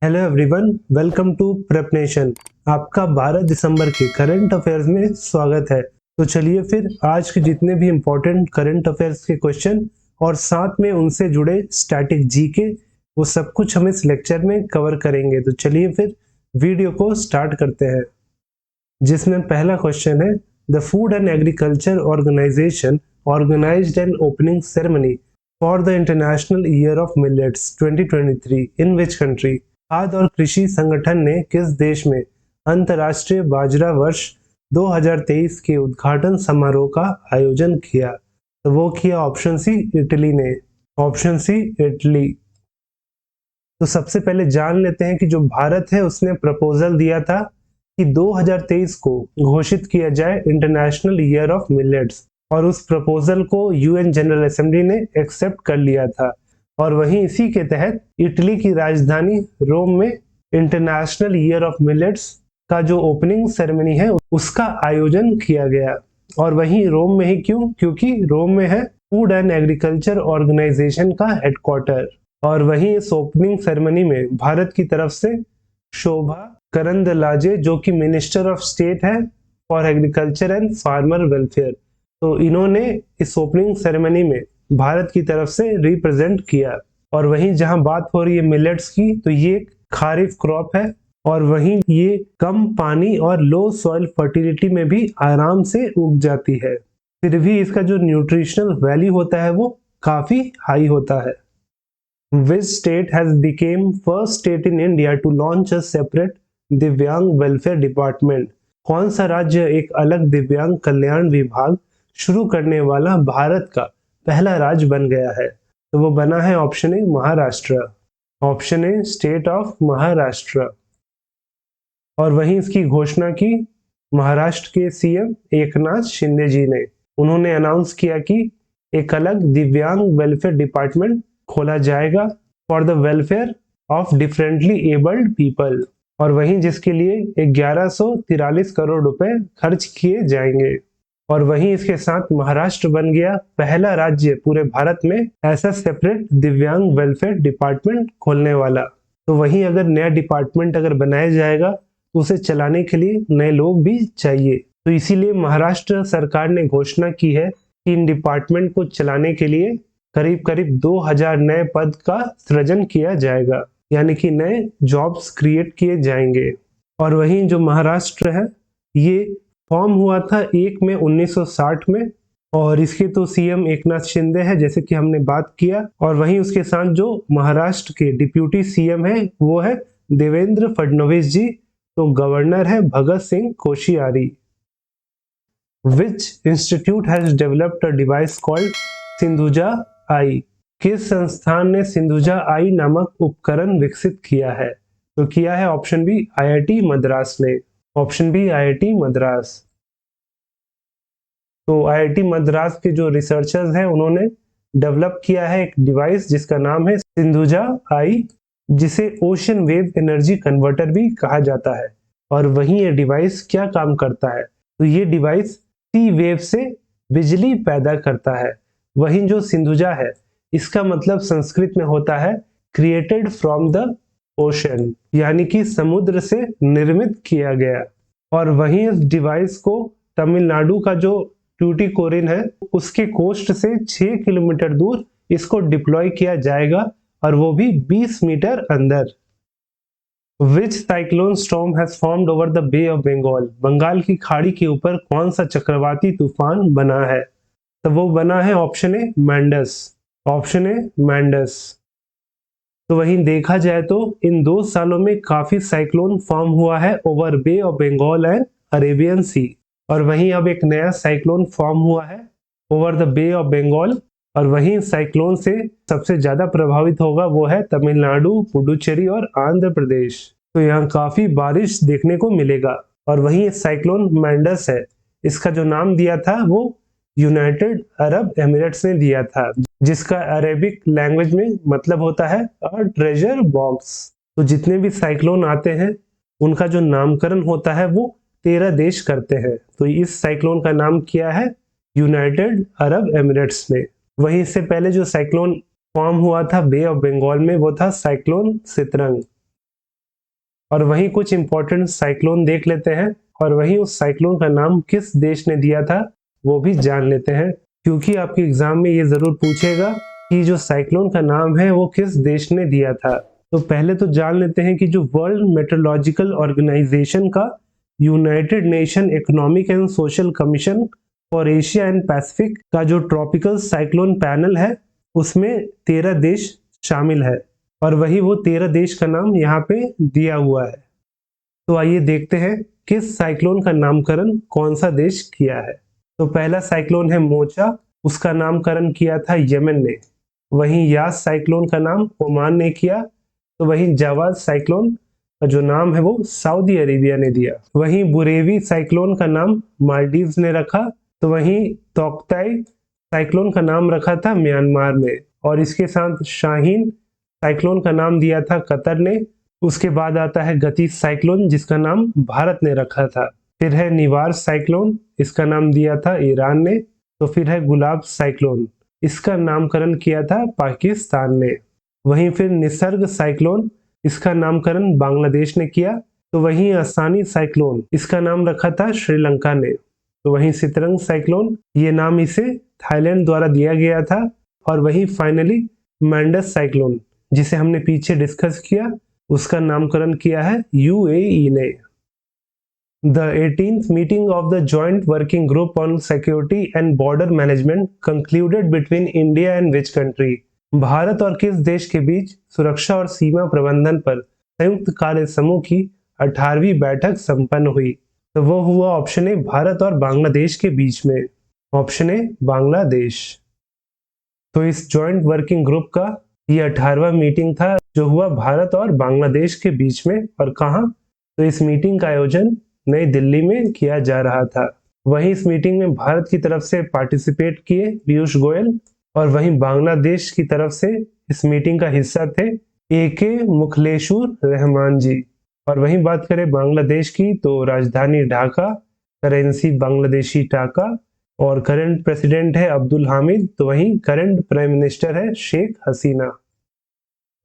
Hello everyone, welcome to Prep Nation. आपका 12 दिसंबर के current affairs में स्वागत है। तो चलिए फिर आज के जितने भी इम्पोर्टेंट करंट अफेयर्स के क्वेश्चन और साथ में उनसे जुड़े स्टैटिक जीके वो सब कुछ हम इस लेक्चर में कवर करेंगे। तो चलिए फिर वीडियो को स्टार्ट करते हैं, जिसमें पहला क्वेश्चन है, the food and agriculture organisation organised an opening ceremony for the international year of millets 2023 in which country. खाद्य और कृषि संगठन ने किस देश में अंतर्राष्ट्रीय बाजरा वर्ष 2023 के उद्घाटन समारोह का आयोजन किया? तो वो किया ऑप्शन सी इटली ने। Option C Italy. तो सबसे पहले जान लेते हैं कि जो भारत है उसने प्रपोजल दिया था कि 2023 को घोषित किया जाए इंटरनेशनल ईयर ऑफ मिलेट्स, और उस प्रपोजल को यूएन जनरल असेंबली ने एक्सेप्ट कर लिया था। और वहीं इसी के तहत इटली की राजधानी रोम में इंटरनेशनल ईयर ऑफ मिलेट्स का जो ओपनिंग सेरेमनी है उसका आयोजन किया गया। और वहीं रोम में ही क्यों? क्योंकि रोम में है फूड एंड एग्रीकल्चर ऑर्गेनाइजेशन का हेडक्वार्टर। और वहीं इस ओपनिंग सेरेमनी में भारत की तरफ से शोभा करंदलाजे, जो कि मिनिस्टर ऑफ स्टेट है for agriculture and farmer welfare, तो इन्होंने इस ओपनिंग सेरेमनी में भारत की तरफ से रिप्रेजेंट किया। और वहीं जहां बात हो रही है मिलेट्स की, तो ये खारिफ क्रॉप है और वहीं ये कम पानी और लो सॉइल फर्टिलिटी में भी आराम से उग जाती है। फिर भी इसका जो न्यूट्रिशनल वैल्यू होता है वो काफी हाई होता है। Which state has became first state in India to launch a separate दिव्यांग वेलफेयर डिपार्टमेंट? कौन सा राज्य एक अलग दिव्यांग कल्याण विभाग शुरू करने वाला भारत का पहला राज्य बन गया है? तो वो बना है option A Maharashtra. Option A state of Maharashtra. और वहीं इसकी घोषणा की महाराष्ट्र के सीएम एकनाथ शिंदे जी ने। उन्होंने अनाउंस किया कि एक अलग दिव्यांग वेलफेयर डिपार्टमेंट खोला जाएगा for the welfare of differently abled people, और वहीं जिसके लिए 1143 करोड़ रुपए खर्च किए जाएंगे। और वहीं इसके साथ महाराष्ट्र बन गया पहला राज्य पूरे भारत में ऐसा सेपरेट दिव्यांग वेलफेयर डिपार्टमेंट खोलने वाला। तो वहीं अगर नया डिपार्टमेंट अगर बनाया जाएगा तो उसे चलाने के लिए नए लोग भी चाहिए। तो इसीलिए महाराष्ट्र सरकार ने घोषणा की है कि इन डिपार्टमेंट को चलाने के लिए करीब करीब 2000 नए पद का सृजन किया जाएगा, यानी कि नए जॉब्स क्रिएट किए जाएंगे। और वहीं जो महाराष्ट्र है ये फॉर्म हुआ था 1 मई 1960 में, और इसके तो सीएम एकनाथ शिंदे है जैसे कि हमने बात किया। और वहीं उसके साथ जो महाराष्ट्र के डिप्यूटी सीएम है वो है देवेंद्र फडणवीस जी, तो गवर्नर है Bhagat Singh Koshyari. Which institute has developed a device called Sindhuja आई? किस संस्थान ने सिंधुजा आई नामक उपकरण विकसित किया है? तो किया है ऑप्शन बी आईआईटी मद्रास ने। Option B IIT Madras. तो आईआईटी मद्रास के जो रिसर्चर्स हैं उन्होंने डेवलप किया है एक डिवाइस जिसका नाम है सिंधुजा आई, जिसे ओशन वेव एनर्जी कन्वर्टर भी कहा जाता है। और वहीं ये डिवाइस क्या काम करता है? तो ये डिवाइस सी वेव से बिजली पैदा करता है। वहीं जो सिंधुजा है इसका मतलब संस्कृत में होता है क्रिएटेड फ्रॉम द ओशन, यानी कि समुद्र से निर्मित किया गया। और वहीं इस डिवाइस को तमिलनाडु का जो ट्यूटिकोरिन है उसके कोस्ट से 6 किलोमीटर दूर इसको डिप्लॉय किया जाएगा, और वो भी 20 मीटर अंदर। Which cyclone storm has formed over the Bay of Bengal? Bengal की खाड़ी के ऊपर कौन सा चक्रवाती तूफान बना है? तो वो बना है ऑप्शन ए मैंडस। Option A मैंडस। तो वहीं देखा जाए तो इन 2 सालों में काफी साइक्लोन फॉर्म हुआ है over bay of Bengal and Arabian sea. और वहीं अब एक नया साइक्लोन फॉर्म हुआ है over the bay of Bengal, और वहीं साइक्लोन से सबसे ज्यादा प्रभावित होगा वो है तमिलनाडु, पुडुचेरी और आंध्र प्रदेश। तो यहाँ काफी बारिश देखने को मिलेगा। और वहीं साइक्लोन मैंडस है, इसका जो नाम दिया था वो यूनाइटेड अरब एमिरेट्स ने दिया था, जिसका अरेबिक लैंग्वेज में मतलब होता है अ ट्रेजर बॉक्स। तो जितने भी साइक्लोन आते हैं उनका जो नामकरण होता है वो 13 देश करते हैं। तो इस साइक्लोन का नाम किया है यूनाइटेड अरब एमिरेट्स ने। वहीं इससे पहले जो साइक्लोन फॉर्म हुआ था बे ऑफ बंगाल में वो था साइक्लोन सितरंग। और वहीं कुछ इंपॉर्टेंट साइक्लोन देख लेते हैं, और वहीं उस साइक्लोन का नाम किस देश ने दिया था वो भी जान लेते हैं, क्योंकि आपके एग्जाम में ये जरूर पूछेगा कि जो साइक्लोन का नाम है वो किस देश ने दिया था। तो पहले तो जान लेते हैं कि जो वर्ल्ड मेट्रोलॉजिकल ऑर्गेनाइजेशन का United nation economic and social commission for Asia and Pacific का जो ट्रॉपिकल साइक्लोन पैनल है उसमें 13 देश शामिल है, और वही वो 13 देश का नाम यहाँ पे दिया हुआ है। तो आइए देखते हैं किस साइक्लोन का नामकरण कौन सा देश किया है। तो पहला साइक्लोन है मोचा, उसका नामकरण किया था यमन ने। वहीं यास साइक्लोन का नाम ओमान ने किया। तो वहीं जावाद साइक्लोन का जो नाम है वो सऊदी अरेबिया ने दिया। वहीं बुरेवी साइक्लोन का नाम मालदीव्स ने रखा। तो वहीं तोक्ताई साइक्लोन का नाम रखा था म्यांमार में, और इसके साथ शाहीन साइक्लोन का नाम दिया था कतर ने। उसके बाद आता है गति साइक्लोन जिसका नाम भारत ने रखा था। फिर है निवार साइक्लोन, इसका नाम दिया था ईरान ने। तो फिर है गुलाब साइक्लोन, इसका नामकरण किया था पाकिस्तान ने। वहीं फिर निसर्ग साइक्लोन, इसका नामकरण बांग्लादेश ने किया। तो वहीं आसानी साइक्लोन, इसका नाम रखा था श्रीलंका ने। तो वहीं सितरंग साइक्लोन, ये नाम इसे थाईलैंड द्वारा दिया गया था। और वहीं फाइनली मैंडस साइक्लोन, जिसे हमने पीछे डिस्कस किया, उसका नामकरण किया है यूएई ने। The 18th meeting of the Joint Working Group on Security and Border Management concluded between India and which country? Bharat और किस देश के बीच सुरक्षा और सीमा प्रबंधन पर संयुक्त कार्य समूह की 18वीं बैठक संपन्न हुई? तो वो हुआ ऑप्शन ए भारत और बांग्लादेश के बीच में। Option A Bangladesh. तो इस जॉइंट वर्किंग ग्रुप का ये 18वां मीटिंग था जो हुआ भारत और बांग्लादेश के बीच में। और कहाँ? तो इस मीटिंग का आयोजन नई दिल्ली में किया जा रहा था। वहीं इस मीटिंग में भारत की तरफ से पार्टिसिपेट किए पीयूष गोयल, और वहीं बांग्लादेश की तरफ से इस मीटिंग का हिस्सा थे AK मुखलेशुर रहमान जी। और वहीं बात करें बांग्लादेश की, तो राजधानी ढाका, करेंसी बांग्लादेशी टाका, और करंट प्रेसिडेंट है अब्दुल हामिद। तो वहीं करंट प्राइम मिनिस्टर है Sheikh Hasina.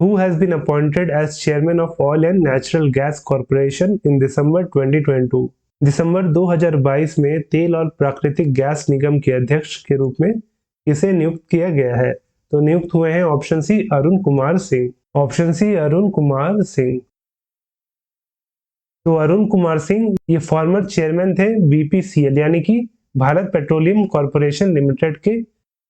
Who has been appointed as chairman of Oil and Natural Gas Corporation in December 2022? दिसंबर 2022 में तेल और प्राकृतिक गैस निगम के अध्यक्ष के रूप में इसे नियुक्त किया गया है। तो नियुक्त हुए हैं option C Arun Kumar Singh. Option C Arun Kumar Singh. तो अरुण कुमार सिंह ये फॉर्मर चेयरमैन थे BPCL यानी कि भारत पेट्रोलियम कॉर्पोरेशन लिमिटेड के,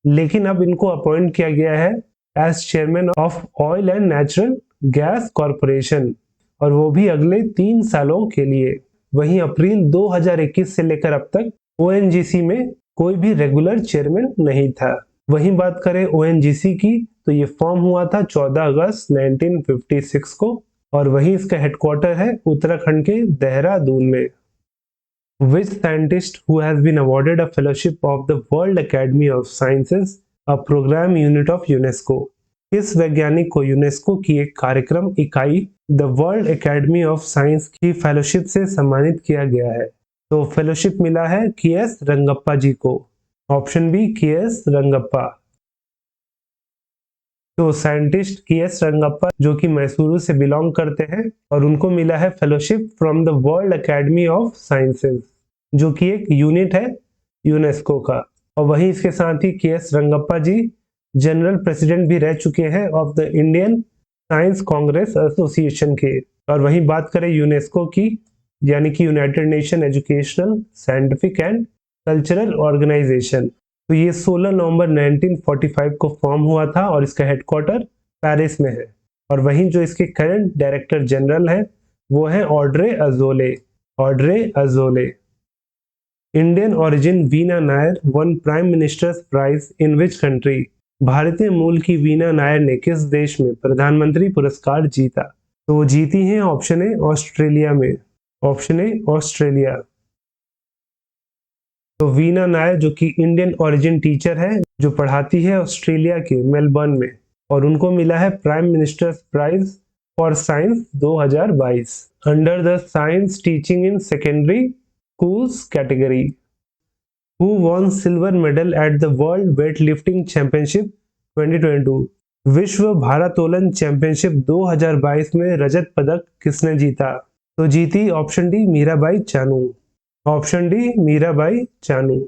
लेकिन अब इनको अपॉइंट किया गया है as chairman of oil and natural gas corporation, और वो भी अगले 3 सालों के लिए। वहीं अप्रैल 2021 से लेकर अब तक ONGC में कोई भी रेगुलर चेयरमैन नहीं था। वहीं बात करें ONGC की, तो ये फॉर्म हुआ था 14 अगस्त 1956 को, और वहीं इसका हेडक्वार्टर है उत्तराखंड के देहरादून में। Which scientist who has been awarded a fellowship of the World Academy of Sciences, a program unit of UNESCO? किस वैज्ञानिक को यूनेस्को की एक कार्यक्रम इकाई the world academy of science की फेलोशिप से सम्मानित किया गया है? तो फेलोशिप मिला है KS रंगप्पा जी को। Option B KS Rangappa. तो साइंटिस्ट KS रंगप्पा जो कि मैसूरू से बिलोंग करते हैं, और उनको मिला है fellowship from the world academy of sciences, जो कि एक यूनिट है यूनेस्को का। और वहीं इसके साथ ही KS Rangappa ji general president भी रह चुके हैं of the Indian science congress association के। और वहीं बात करें यूनेस्को की, यानी कि united nation educational scientific and cultural organisation, तो ये 16 नवंबर 1945 को फॉर्म हुआ था, और इसका हेडक्वार्टर पेरिस में है। और वहीं जो इसके करंट डायरेक्टर जनरल हैं वो है Audrey Azoulay. Audrey Azoulay. Indian origin Veena Nair won prime minister's prize in which country? भारतीय मूल की वीना नायर ने किस देश में प्रधानमंत्री पुरस्कार जीता? तो वो जीती हैं ऑप्शन ए ऑस्ट्रेलिया में। Option A Australia. तो वीना नायर जो कि इंडियन ओरिजिन टीचर है, जो पढ़ाती है ऑस्ट्रेलिया के मेलबर्न में, और उनको मिला है prime minister's prize for science 2022 under the science teaching in secondary schools category. Who won silver medal at the World Weightlifting Championship 2022? विश्व भारोत्तोलन चैंपियनशिप 2022 में रजत पदक किसने जीता? तो जीती option D Mirabai Chanu. Option D Mirabai Chanu.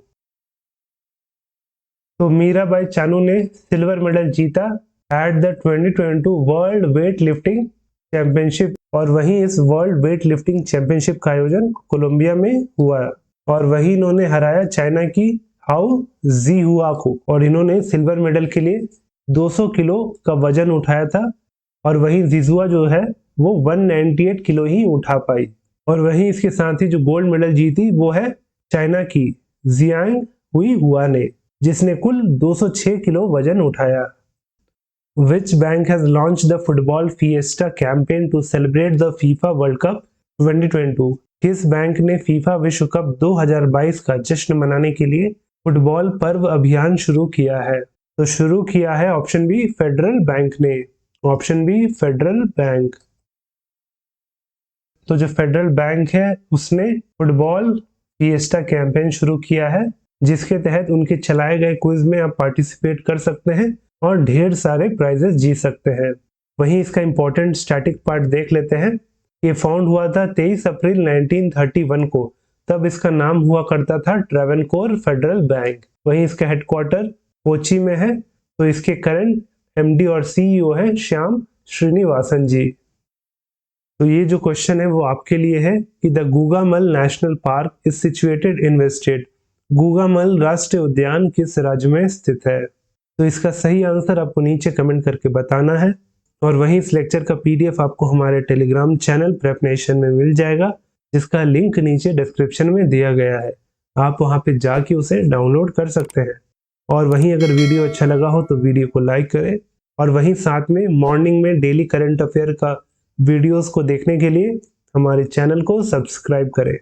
तो मीराबाई चानू ने सिल्वर मेडल जीता at the 2022 world weight lifting championship, और वहीं इस वर्ल्ड वेट लिफ्टिंग चैंपियनशिप का आयोजन कोलंबिया में हुआ, और वहीं इन्होंने हराया चाइना की हाउ जीहुआ को, और इन्होंने सिल्वर मेडल के लिए 200 किलो का वजन उठाया था, और वहीं जीजुआ जो है वो 198 किलो ही उठा पाई। और वहीं इसके साथ ही जो गोल्ड मेडल जीती वो है चाइना की जियांग हुई हुआ ने, जिसने कुल 206 किलो वजन उठाया। Which bank has launched the Football Fiesta campaign to celebrate the FIFA World Cup 2022? किस बैंक ने फीफा विश्व कप 2022 का जश्न मनाने के लिए फुटबॉल पर्व अभियान शुरू किया है? तो शुरू किया है ऑप्शन बी फेडरल बैंक ने। Option B Federal Bank. तो जो फेडरल बैंक है उसने फुटबॉल फिएस्टा कैंपेन शुरू किया है, जिसके तहत उनके चलाए गए क्विज में आप पार्टिसिपेट कर सकते हैं और ढेर सारे प्राइजेस जीत सकते हैं। वहीं इसका इंपॉर्टेंट स्टैटिक पार्ट देख लेते हैं। ये फाउंड हुआ था 23 अप्रैल 1931 को, तब इसका नाम हुआ करता था ट्रेवेनकोर फेडरल बैंक। वहीं इसका हेडक्वार्टर कोची में है। तो इसके करंट एमडी और सीईओ है श्याम श्रीनिवासन जी। तो ये जो क्वेश्चन है वो आपके लिए है कि the Gugamal national park is situated in which state? Gugamal राष्ट्रीय उद्यान किस राज्य में स्थित है? तो इसका सही आंसर आपको नीचे कमेंट करके बताना है। और वहीं इस लेक्चर का पीडीएफ आपको हमारे टेलीग्राम चैनल प्रेपनेशन में मिल जाएगा, जिसका लिंक नीचे डिस्क्रिप्शन में दिया गया है। आप वहां पे जाके उसे डाउनलोड कर सकते हैं। और वहीं अगर वीडियो अच्छा लगा हो तो वीडियो को लाइक करें, और वहीं साथ में मॉर्निंग में डेली करंट अफेयर का वीडियोस को देखने के लिए हमारे चैनल को सब्सक्राइब करें।